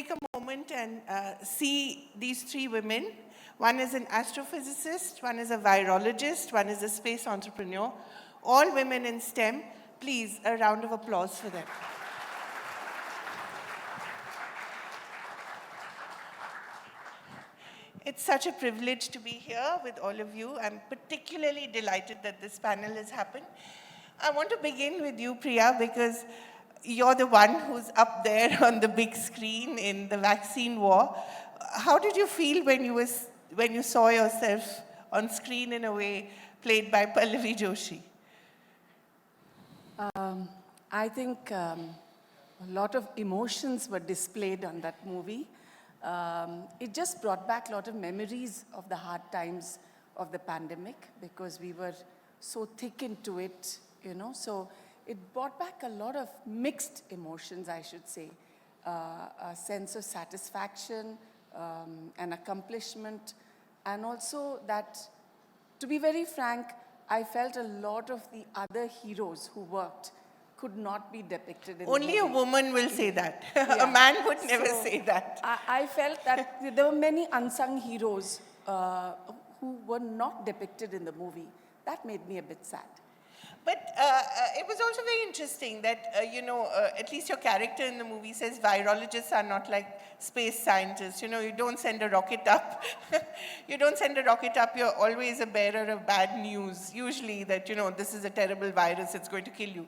take a moment and see these three women. One is an astrophysicist, one is a virologist, one is a space entrepreneur, all women in STEM. Please, a round of applause for them. It's such a privilege to be here with all of you. I'm particularly delighted that this panel has happened. I want to begin with you, Priya, because you're the one who's up there on the big screen in the vaccine war. How did you feel when you saw yourself on screen in a way played by Pallavi Joshi? I think a lot of emotions were displayed on that movie. It just brought back a lot of memories of the hard times of the pandemic because we were so thick into it, you know. So it brought back a lot of mixed emotions, I should say. A sense of satisfaction, an accomplishment, and also that, to be very frank, I felt a lot of the other heroes who worked could not be depicted in Only the movie. A woman will say that. Yeah. A man would never say that. I felt that there were many unsung heroes who were not depicted in the movie. That made me a bit sad. But it was also very interesting that, at least your character in the movie says virologists are not like space scientists. You know, you don't send a rocket up. You don't send a rocket up, you're always a bearer of bad news. Usually that, this is a terrible virus, it's going to kill you.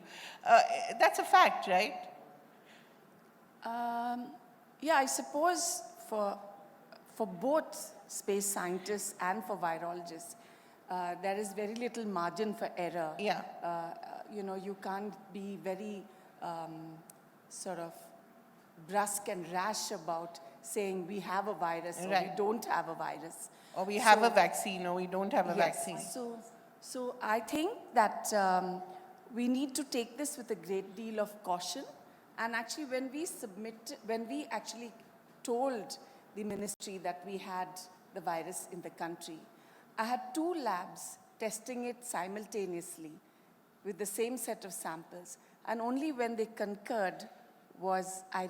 That's a fact, right? Yeah, I suppose for both space scientists and for virologists, there is very little margin for error. Yeah. You can't be very sort of brusque and rash about saying we have a virus or we don't have a virus. Or we have a vaccine or we don't have a vaccine. So I think that we need to take this with a great deal of caution. And actually when we actually told the ministry that we had the virus in the country, I had 2 labs testing it simultaneously with the same set of samples. And only when they concurred was I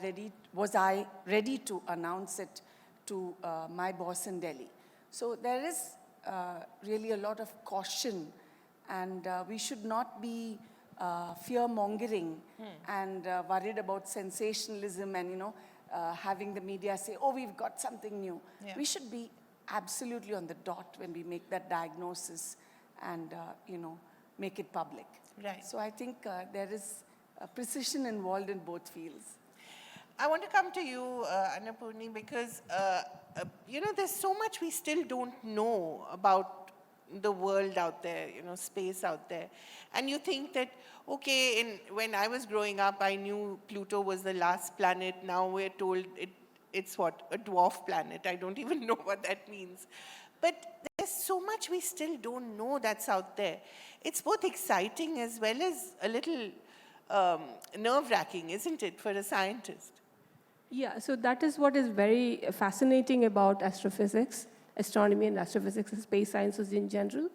ready to announce it to my boss in Delhi. So there is really a lot of caution, and we should not be fear-mongering and worried about sensationalism and, having the media say, oh, we've got something new. Yeah. We should be absolutely on the dot when we make that diagnosis and, make it public. Right. So I think there is precision involved in both fields. I want to come to you, Annapurni, because, there's so much we still don't know about the world out there, space out there. And you think that, okay, when I was growing up, I knew Pluto was the last planet. Now we're told it's what? A dwarf planet. I don't even know what that means. But there's so much we still don't know that's out there. It's both exciting as well as a little nerve-wracking, isn't it, for a scientist? Yeah, so that is what is very fascinating about astrophysics, astronomy and astrophysics and space sciences in general.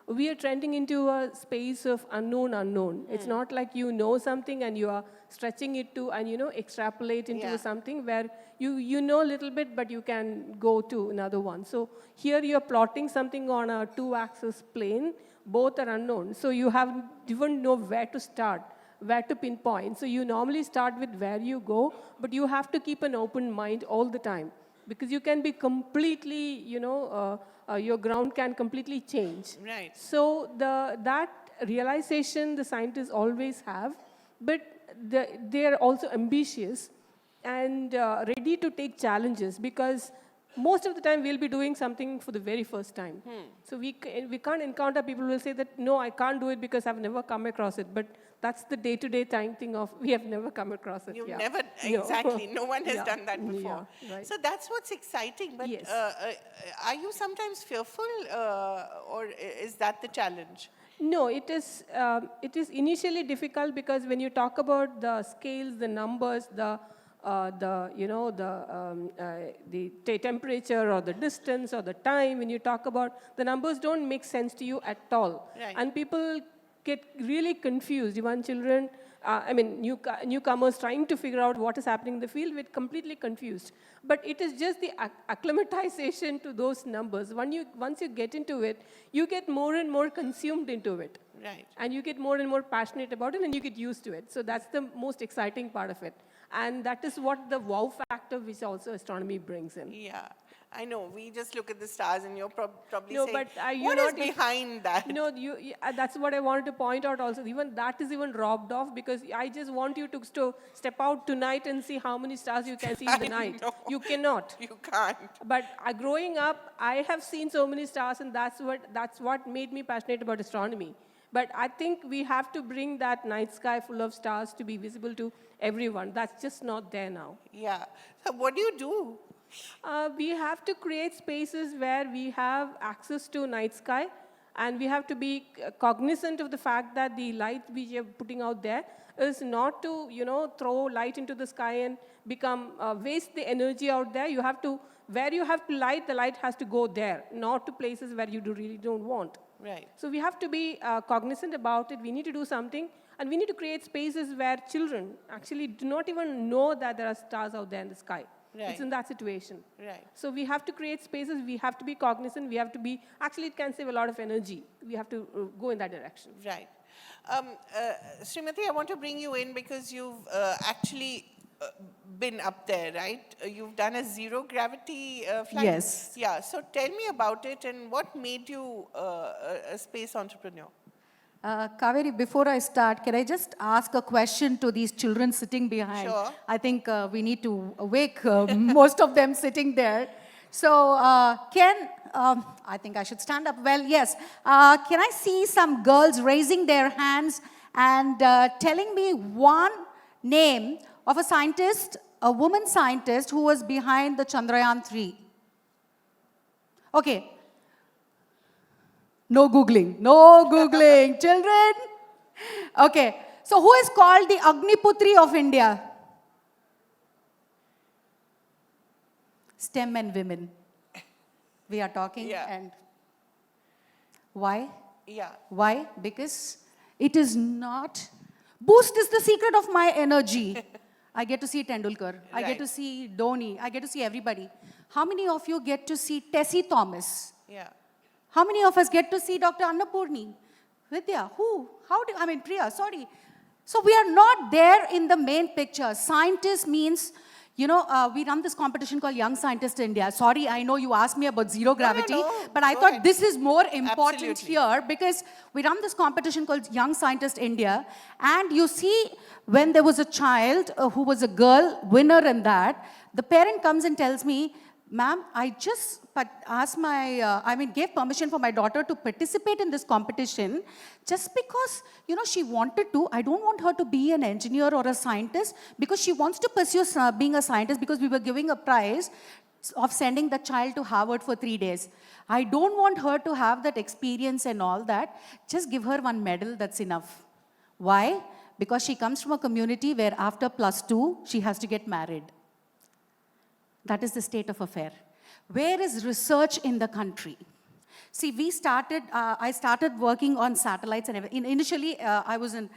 We are trending into a space of unknown. It's not like you know something and you are stretching it to and extrapolate into something where you know a little bit, but you can go to another one. So here you're plotting something on a 2-axis plane. Both are unknown. So you don't know where to start, where to pinpoint. So you normally start with where you go, but you have to keep an open mind all the time because you can be completely, your ground can completely change. Right. So that realization the scientists always have, but they are also ambitious and ready to take challenges because most of the time we'll be doing something for the very first time. So we can't encounter people who will say that, no, I can't do it because I've never come across it. But that's the day-to-day thing of we have never come across it. You've never, exactly. No one has done that before. Yeah, right. So that's what's exciting. But yes. Are you sometimes fearful or is that the challenge? No, it is initially difficult because when you talk about the scales, the numbers, the temperature or the distance or the time, when you talk about, the numbers don't make sense to you at all. Right. And people get really confused. Even children newcomers trying to figure out what is happening in the field, we're completely confused. But it is just the acclimatization to those numbers. Once you get into it, you get more and more consumed into it. Right. And you get more and more passionate about it, and you get used to it. So that's the most exciting part of it. And that is what the wow factor which also astronomy brings in. Yeah. I know, we just look at the stars and you're probably No, saying, but what is behind that? No, that's what I wanted to point out also. Even that is even robbed off, because I just want you to step out tonight and see how many stars you can see in the night. know. You cannot. You can't. But growing up, I have seen so many stars, and that's what made me passionate about astronomy. But I think we have to bring that night sky full of stars to be visible to everyone. That's just not there now. Yeah. So what do you do? We have to create spaces where we have access to night sky, and we have to be cognizant of the fact that the light we are putting out there is not to, throw light into the sky and waste the energy out there. Where you have to light, the light has to go there, not to places where you really don't want. Right. So we have to be cognizant about it. We need to do something, and we need to create spaces where children actually do not even know that there are stars out there in the sky. Right. It's in that situation. Right. So we have to create spaces, we have to be cognizant, we have to be, actually it can save a lot of energy. We have to go in that direction. Right. Srimathy, I want to bring you in because you've actually been up there, right? You've done a zero gravity flight. Yes. Yeah, so tell me about it and what made you a space entrepreneur? Kaveree, before I start, can I just ask a question to these children sitting behind? Sure. I think we need to awake most of them sitting there. So, I think I should stand up. Well, yes. Can I see some girls raising their hands and telling me one name of a scientist, a woman scientist who was behind the Chandrayaan-3? Okay. No Googling. No Googling. Children? Okay. So who is called the Agniputri of India? STEM and women. We are talking. Yeah. And why? Yeah. Why? Because it is not. Boost is the secret of my energy. I get to see Tendulkar. I get to see Dhoni. I get to see everybody. How many of you get to see Tessie Thomas? Yeah. How many of us get to see Dr. Annapurni? Vidya, who? Priya, sorry. So we are not there in the main picture. Scientist means, we run this competition called Young Scientist India. Sorry, I know you asked me about zero gravity, no. but I Go thought ahead. this is more important Absolutely. here because we run this competition called Young Scientist India. And you see, when there was a child who was a girl winner in that, the parent comes and tells me, ma'am, I just gave permission for my daughter to participate in this competition just because, she wanted to. I don't want her to be an engineer or a scientist because she wants to pursue being a scientist because we were giving a prize of sending the child to Harvard for 3 days. I don't want her to have that experience and all that. Just give her one medal, that's enough. Why? Because she comes from a community where after +2, she has to get married. That is the state of affair. Where is research in the country? See, I started working on satellites and everything. Initially, I was an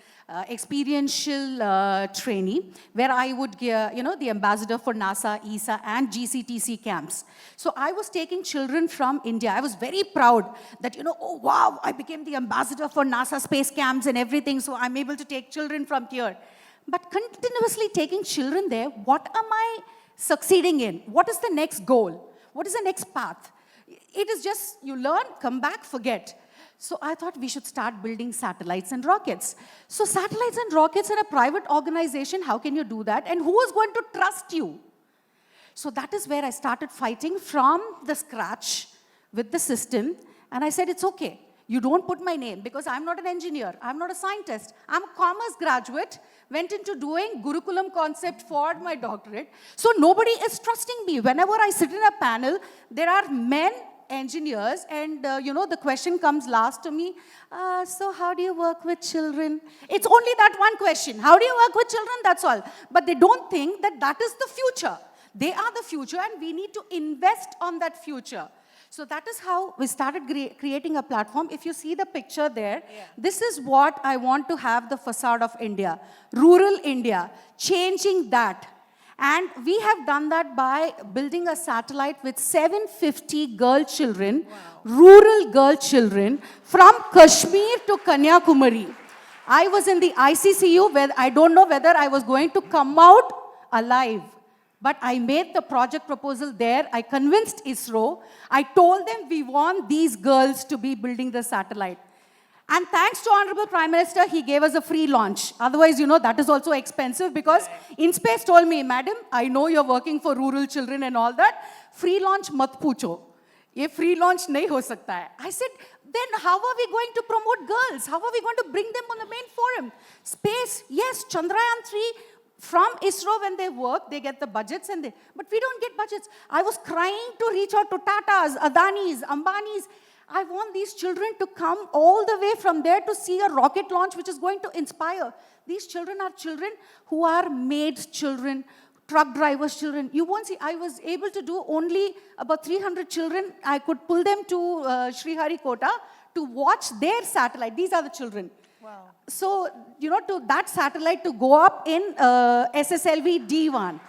experiential trainee where I would, the ambassador for NASA, ESA, and GCTC camps. So I was taking children from India. I was very proud that, oh, wow, I became the ambassador for NASA space camps and everything, so I'm able to take children from here. But continuously taking children there, what am I succeeding in? What is the next goal? What is the next path? It is just you learn, come back, forget. So I thought we should start building satellites and rockets. So satellites and rockets are a private organization. How can you do that? And who is going to trust you? So that is where I started fighting from the scratch with the system. And I said, it's okay. You don't put my name because I'm not an engineer. I'm not a scientist. I'm a commerce graduate. Went into doing Gurukulam concept for my doctorate. So nobody is trusting me. Whenever I sit in a panel, there are men engineers and the question comes last to me, so how do you work with children? It's only that one question. How do you work with children? That's all. But they don't think that that is the future. They are the future and we need to invest on that future. So that is how we started creating a platform. If you see the picture there, this is what I want to have the facade of India. Rural India, changing that. And we have done that by building a satellite with 750 girl children, rural girl children, from Kashmir to Kanyakumari. I was in the ICCU where I don't know whether I was going to come out alive. But I made the project proposal there. I convinced ISRO. I told them we want these girls to be building the satellite. And thanks to Honorable Prime Minister, he gave us a free launch. Otherwise, that is also expensive because InSpace told me, Madam, I know you're working for rural children and all that. Free launch mat poocho. Ye free launch nahi ho sakta hai. I said, then how are we going to promote girls? How are we going to bring them on the main forum? Space, yes, Chandrayaan 3, from ISRO when they work, they get the budgets, but we don't get budgets. I was crying to reach out to Tatas, Adanis, Ambanis. I want these children to come all the way from there to see a rocket launch which is going to inspire. These children are children who are maids' children, truck drivers' children. You won't see, I was able to do only about 300 children. I could pull them to Sriharikota to watch their satellite. These are the children. Wow. So, to that satellite to go up in SSLV D1.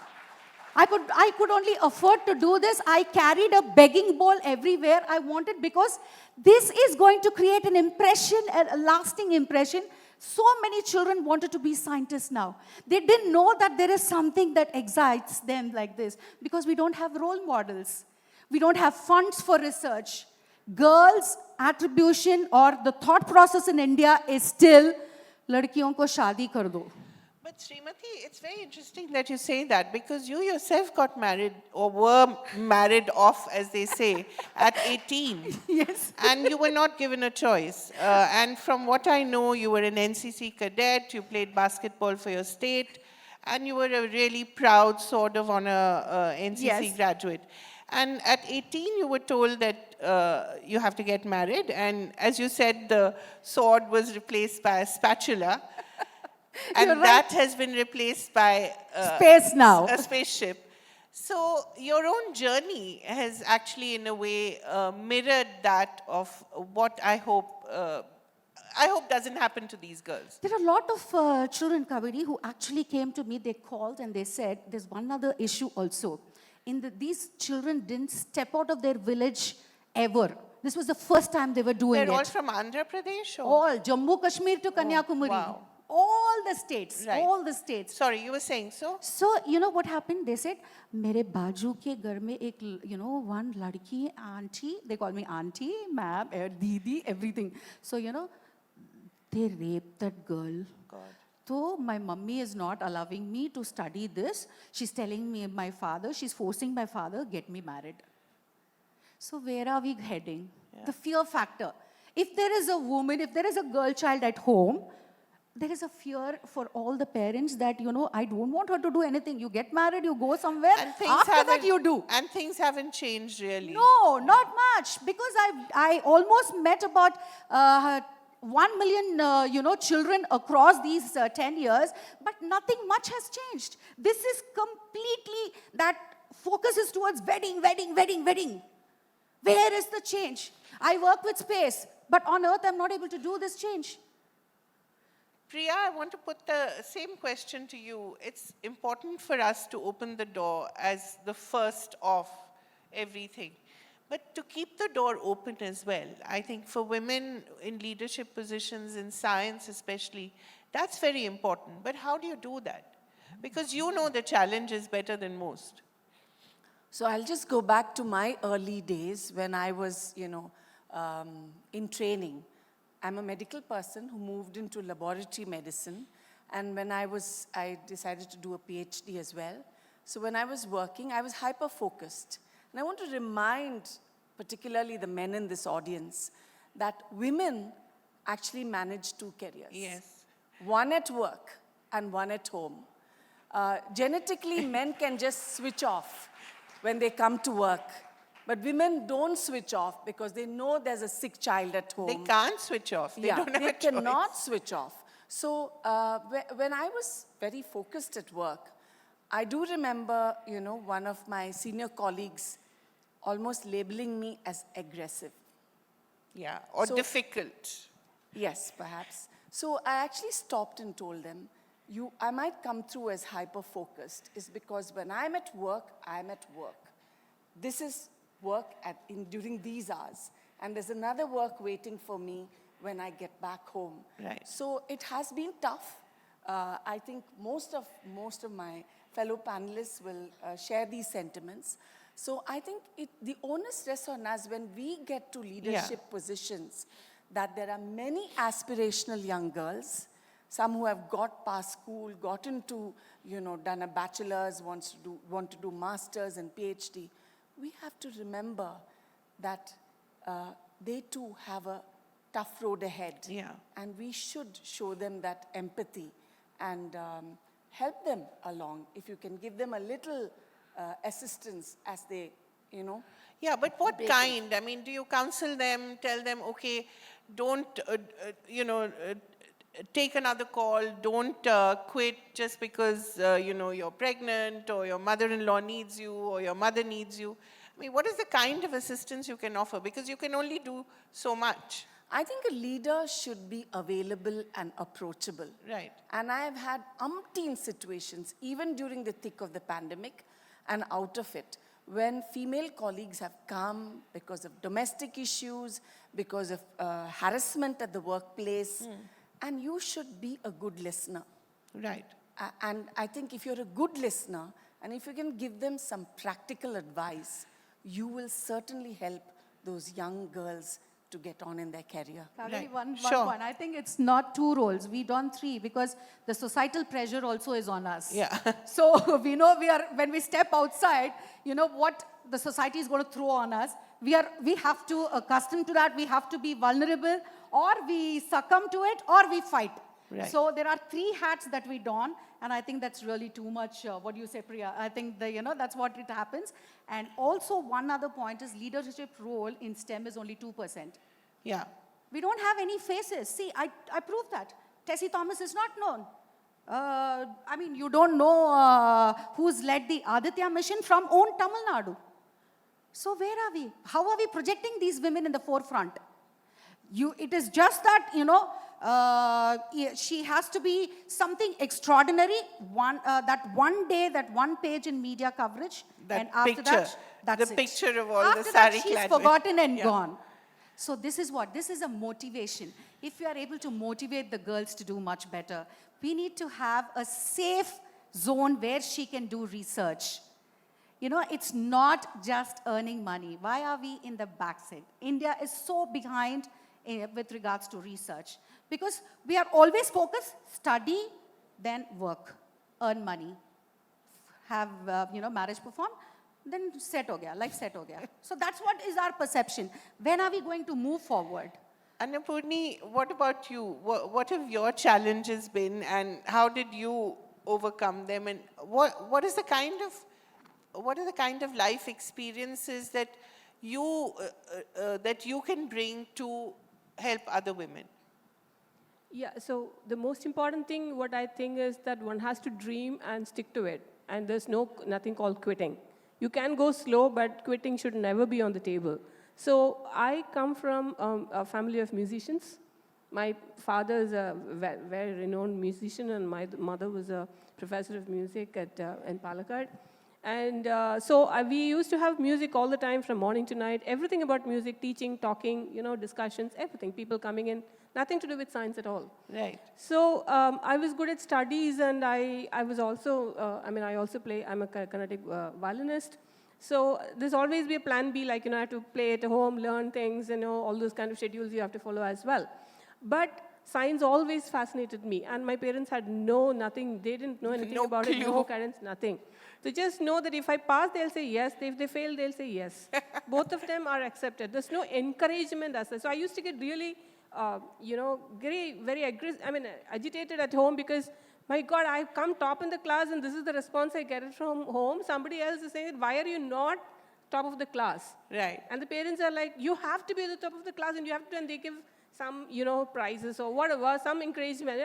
I could only afford to do this. I carried a begging bowl everywhere I wanted because this is going to create an impression, a lasting impression. So many children wanted to be scientists now. They didn't know that there is something that excites them like this because we don't have role models. We don't have funds for research. Girls' attribution or the thought process in India is still, ladkiyon ko shaadi kar do. But Srimathy, it's very interesting that you say that because you yourself got married or were married off, as they say, at 18. Yes. And you were not given a choice. And from what I know, you were an NCC cadet, you played basketball for your state, and you were a really proud sort of honor NCC graduate. And at 18, you were told that you have to get married. And as you said, the sword was replaced by a spatula. And that has been replaced by space now. A spaceship. So your own journey has actually, in a way, mirrored that of what I hope doesn't happen to these girls. There are a lot of children, Kaveree, who actually came to me. They called and they said, there's one other issue also. These children didn't step out of their village ever. This was the first time they were doing it. They're all from Andhra Pradesh? Or? All, Jammu, Kashmir to Kanyakumari. Wow. All the states, all the states. Sorry, you were saying so? So, you know what happened? They said, mere baju ke ghar mein ek, one ladki, auntie, they call me auntie, ma'am, didi, everything. So, they raped that girl. God. So, my mummy is not allowing me to study this. She's telling me, she's forcing my father, get me married. So, where are we heading? Yeah. The fear factor. If there is a woman, if there is a girl child at home, there is a fear for all the parents that, I don't want her to do anything. You get married, you go somewhere, and after that you do. And things haven't changed really. No, not much. Because I almost met about 1 million, children across these 10 years, but nothing much has changed. This is completely, that focus is towards wedding. Where is the change? I work with space, but on Earth I'm not able to do this change. Priya, I want to put the same question to you. It's important for us to open the door as the first of everything, but to keep the door open as well. I think for women in leadership positions, in science especially, that's very important. But how do you do that? Because you know the challenge is better than most. So I'll just go back to my early days when I was, in training. I'm a medical person who moved into laboratory medicine. And when I decided to do a PhD as well. So when I was working, I was hyper-focused. And I want to remind particularly the men in this audience that women actually manage 2 careers. Yes. One at work and one at home. Genetically, men can just switch off when they come to work. But women don't switch off because they know there's a sick child at home. They can't switch off. They don't have a choice. They cannot switch off. So when I was very focused at work, I do remember, one of my senior colleagues almost labeling me as aggressive. Yeah, or So- difficult. Yes, perhaps. So I actually stopped and told them, I might come through as hyper-focused, is because when I'm at work, I'm at work. This is work during these hours. And there's another work waiting for me when I get back home. Right. So it has been tough. I think most of my fellow panelists will share these sentiments. So I think the onus rests on us when we get to leadership positions, that there are many aspirational young girls, some who have got past school, gotten to, done a bachelor's, want to do master's and PhD. We have to remember that they too have a tough road ahead. Yeah. And we should show them that empathy and help them along. If you can give them a little assistance as they, Yeah, but what kind? I mean, do you counsel them, tell them, okay, don't, take another call, don't quit just because, you're pregnant or your mother-in-law needs you or your mother needs you? I mean, what is the kind of assistance you can offer? Because you can only do so much. I think a leader should be available and approachable. Right. And I have had umpteen situations, even during the thick of the pandemic and out of it, when female colleagues have come because of domestic issues, because of harassment at the workplace, and you should be a good listener. Right. And I think if you're a good listener, and if you can give them some practical advice, you will certainly help those young girls to get on in their career. Kaveree, Right. one Sure. point. I think it's not 2 roles. We've done 3 because the societal pressure also is on us. Yeah. So we know when we step outside, what the society is going to throw on us. We have to accustom to that. We have to be vulnerable, or we succumb to it, or we fight. Right. So there are 3 hats that we don, and I think that's really too much. What do you say, Priya? I think that's what it happens. And also one other point is leadership role in STEM is only 2%. Yeah. We don't have any faces. See, I proved that. Tessie Thomas is not known. You don't know who's led the Aditya mission from own Tamil Nadu. So where are we? How are we projecting these women in the forefront? It is just that, she has to be something extraordinary, that one day, that one page in media coverage, That and after picture, that, that's the it. picture of all after the that, sari she's clad forgotten women. and Yeah. gone. So this is what? This is a motivation. If we are able to motivate the girls to do much better, we need to have a safe zone where she can do research. It's not just earning money. Why are we in the backseat? India is so behind with regards to research. Because we are always focused, study, then work, earn money, have, marriage performed, then set ho gaya, life set ho gaya. So that's what is our perception. When are we going to move forward? Annapurni, what about you? What have your challenges been, and how did you overcome them? And what are the kind of life experiences that you can bring to help other women? Yeah, so the most important thing, what I think, is that one has to dream and stick to it. And there's nothing called quitting. You can go slow, but quitting should never be on the table. So I come from a family of musicians. My father is a very renowned musician, and my mother was a professor of music in Palakkad. And we used to have music all the time from morning to night, everything about music, teaching, talking, discussions, everything, people coming in, nothing to do with science at all. Right. So I was good at studies, and I was also, I also play, I'm a Carnatic violinist. So there's always be a plan B, like, I have to play at home, learn things, all those kind of schedules you have to follow as well. But science always fascinated me, and my parents had nothing, they didn't know anything No about it, clue. no guidance, nothing. So just know that if I pass, they'll say yes. If they fail, they'll say yes. Both of them are accepted. There's no encouragement as such. So I used to get really, very agitated at home because, my God, I've come top in the class and this is the response I get from home. Somebody else is saying, why are you not top of the class? Right. And the parents are like, you have to be at the top of the class, and you have to, and they give some, prizes or whatever, some encouragement.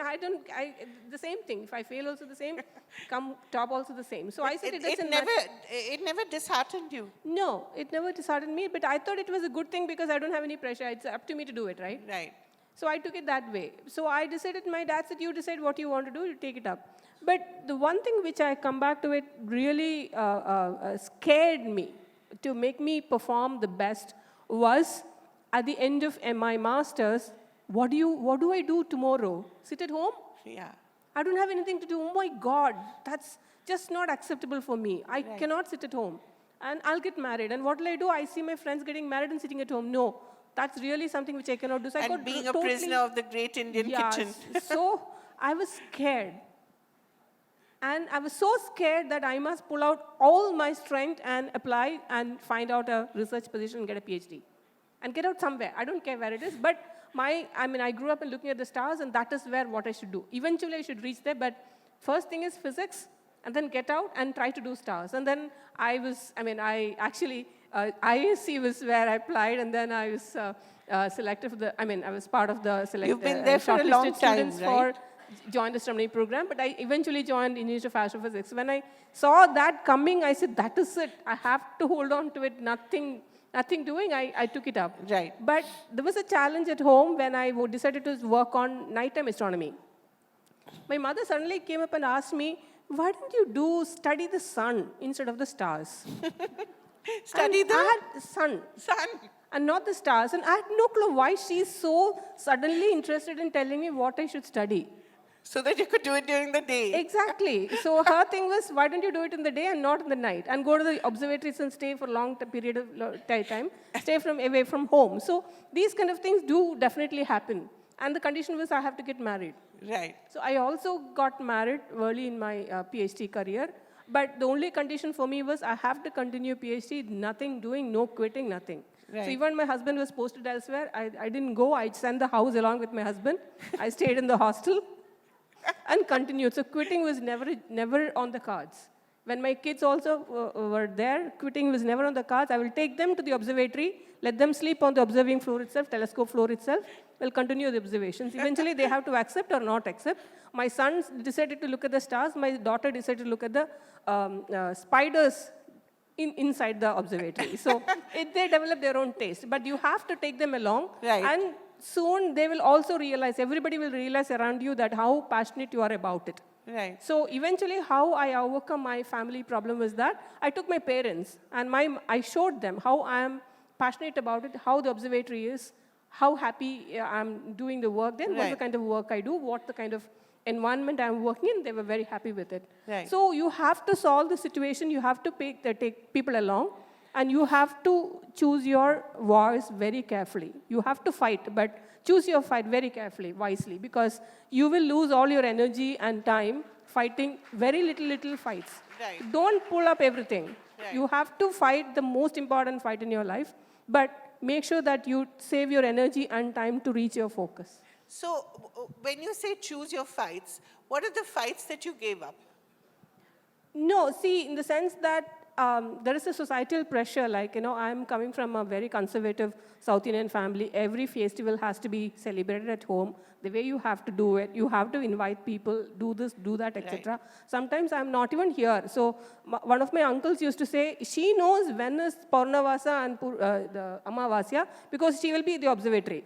The same thing. If I fail also the same, come top also the same. So I said it doesn't matter. It never disheartened you? No, it never disheartened me, but I thought it was a good thing because I don't have any pressure. It's up to me to do it, right? Right. So I took it that way. So I decided, my dad said, you decide what you want to do, you take it up. But the one thing which I come back to it really scared me to make me perform the best was at the end of my master's, what do I do tomorrow? Sit at home? Yeah. I don't have anything to do. Oh my God, that's just not acceptable for me. I cannot sit at home. And I'll get married. And what will I do? I see my friends getting married and sitting at home. No, that's really something which I cannot do. So and being a prisoner of the great Indian kitchen. So I was scared. And I was so scared that I must pull out all my strength and apply and find out a research position and get a PhD. And get out somewhere. I don't care where it is. But I grew up looking at the stars, and that is what I should do. Eventually, I should reach there. But first thing is physics, and then get out and try to do stars. And then ISC was where I applied, and then I was selected for I was part of the selected. You've been there for a long time, right? Joined the astronomy program, but I eventually joined the Institute of Astrophysics. When I saw that coming, I said, that is it. I have to hold on to it. Nothing doing, I took it up. Right. But there was a challenge at home when I decided to work on nighttime astronomy. My mother suddenly came up and asked me, why don't you study the sun instead of the stars? Study the sun. Sun. And not the stars. And I had no clue why she's so suddenly interested in telling me what I should study. So that you could do it during the day. Exactly. So her thing was, why don't you do it in the day and not in the night? And go to the observatories and stay for a long period of time. Stay away from home. So these kind of things do definitely happen. And the condition was I have to get married. Right. So I also got married early in my PhD career. But the only condition for me was I have to continue PhD, nothing doing, no quitting, nothing. Right. So even my husband was posted elsewhere. I didn't go. I sent the house along with my husband. I stayed in the hostel and continued. So quitting was never on the cards. When my kids also were there, quitting was never on the cards. I will take them to the observatory, let them sleep on the observing floor itself, telescope floor itself. We'll continue the observations. Eventually, they have to accept or not accept. My son decided to look at the stars. My daughter decided to look at the spiders inside the observatory. So they develop their own taste. But you have to take them along. Right. And soon they will also realize, everybody will realize around you that how passionate you are about it. Right. So eventually how I overcome my family problem was that I took my parents and I showed them how I am passionate about it, how the observatory is, how happy I'm doing the work, then what's the kind of work I do, what the kind of environment I'm working in. They were very happy with it. Right. So you have to solve the situation, you have to take people along, and you have to choose your wars very carefully. You have to fight, but choose your fight very carefully, wisely, because you will lose all your energy and time fighting very little fights. Right. Don't pull up everything. Right. You have to fight the most important fight in your life, but make sure that you save your energy and time to reach your focus. So when you say choose your fights, what are the fights that you gave up? No, see, in the sense that there is a societal pressure, like, I'm coming from a very conservative South Indian family. Every festival has to be celebrated at home. The way you have to do it, you have to invite people, do this, do that, etc. Right. Sometimes I'm not even here. So one of my uncles used to say, she knows when is Purnavasa and the Amavasya because she will be at the observatory.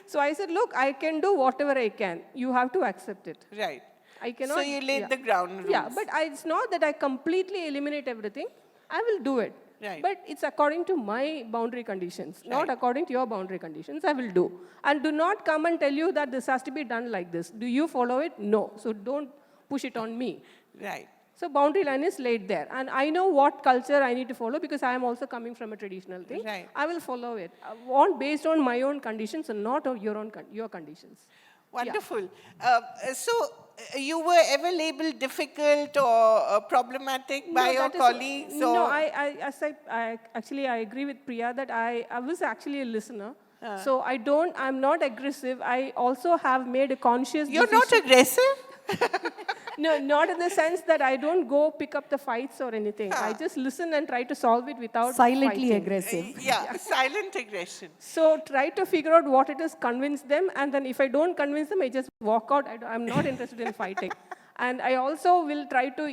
So I said, look, I can do whatever I can. You have to accept it. Right. I cannot. So you laid the ground rules. Yeah, but it's not that I completely eliminate everything. I will do it. Right. But it's according to my boundary conditions, not according to your boundary conditions. I will do. And do not come and tell you that this has to be done like this. Do you follow it? No. So don't push it on me. Right. So boundary line is laid there. And I know what culture I need to follow because I am also coming from a traditional thing. Right. I will follow it. Based on my own conditions and not on your conditions. Wonderful. Yeah. So you were ever labeled difficult or problematic by your colleagues? No, I agree with Priya that I was actually a listener. So I'm not aggressive. I also have made a conscious decision. You're not aggressive? No, not in the sense that I don't go pick up the fights or anything. I just listen and try to solve it without Silently fighting. aggressive. Yeah, silent aggression. So try to figure out what it is, convince them, and then if I don't convince them, I just walk out. I'm not interested in fighting. And I also will try to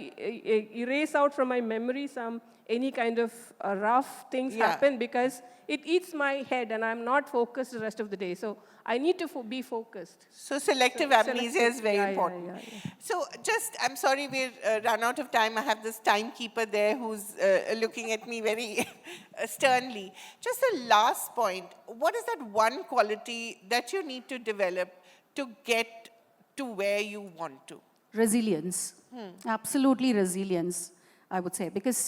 erase out from my memory any kind of rough things happen, because it eats my head and I'm not focused the rest of the day. So I need to be focused. So selective amnesia is very important. Yeah. So just, I'm sorry we're run out of time. I have this timekeeper there who's looking at me very sternly. Just the last point, what is that one quality that you need to develop to get to where you want to? Resilience. Absolutely resilience, I would say. Because,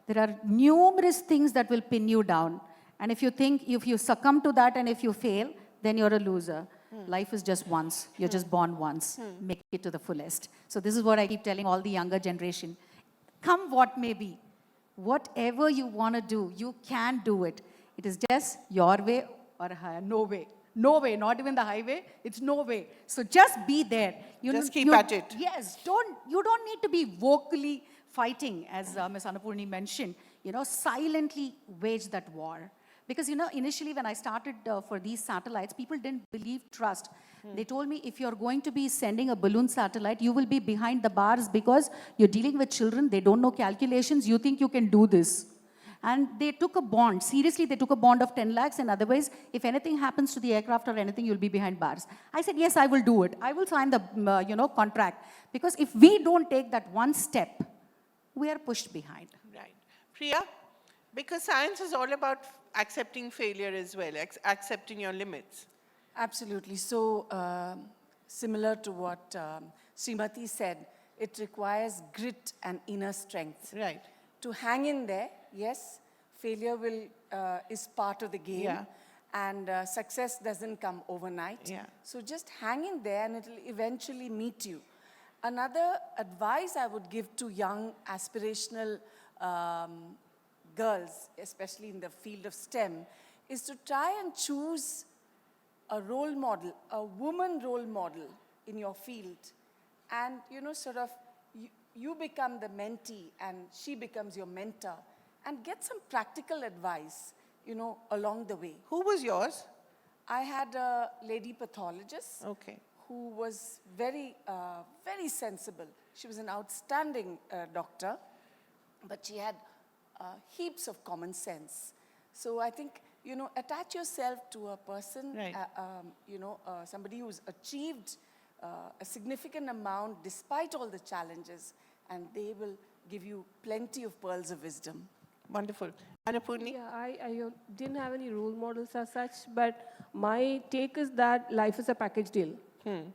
there are numerous things that will pin you down. And if you succumb to that and if you fail, then you're a loser. Life is just once. You're just born once. Make it to the fullest. So this is what I keep telling all the younger generation. Come what may be. Whatever you want to do, you can do it. It is just your way or no way. No way, not even the highway, it's no way. So just be there. Just keep at it. Yes, you don't need to be vocally fighting, as Ms. Annapurni mentioned. Silently wage that war. Because, initially when I started for these satellites, people didn't trust. They told me, if you're going to be sending a balloon satellite, you will be behind the bars because you're dealing with children, they don't know calculations, you think you can do this. And they took a bond. Seriously, they took a bond of 10 lakhs, and otherwise, if anything happens to the aircraft or anything, you'll be behind bars. I said, yes, I will do it. I will sign the contract. Because if we don't take that one step, we are pushed behind. Right. Priya, because science is all about accepting failure as well, accepting your limits. Absolutely. So, similar to what Srimathy said, it requires grit and inner strength. Right. To hang in there, yes, failure is part of the game, and success doesn't come overnight. So just hang in there and it will eventually meet you. Another advice I would give to young aspirational girls, especially in the field of STEM, is to try and choose a role model, a woman role model in your field, and you become the mentee and she becomes your mentor, and get some practical advice, along the way. Who was yours? I had a lady pathologist who was very, very sensible. She was an outstanding doctor, but she had heaps of common sense. So I think, attach yourself to a person, somebody who's achieved a significant amount despite all the challenges, and they will give you plenty of pearls of wisdom. Wonderful. Annapurni? Yeah, I didn't have any role models as such, but my take is that life is a package deal.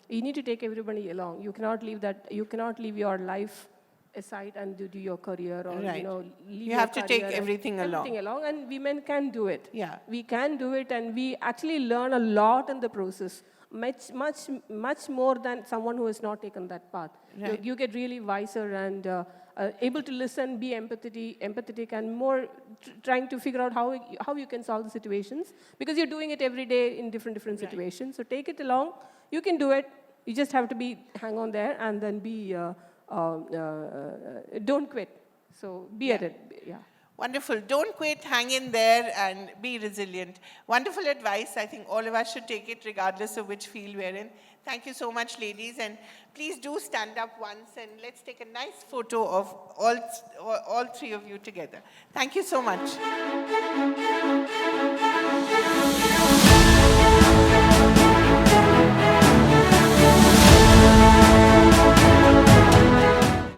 You need to take everybody along. You cannot leave your life aside and do your career, or leave you have to take everything along. And women can do it. Yeah. We can do it, and we actually learn a lot in the process. Much more than someone who has not taken that path. Right. You get really wiser and able to listen, be empathetic, and more trying to figure out how you can solve the situations, because you're doing it every day in different situations. So take it along. You can do it. You just have to hang on there, and then don't quit. So be at it. Yeah. Wonderful. Don't quit, hang in there, and be resilient. Wonderful advice. I think all of us should take it regardless of which field we're in. Thank you so much, ladies. And please do stand up once, and let's take a nice photo of all three of you together. Thank you so much.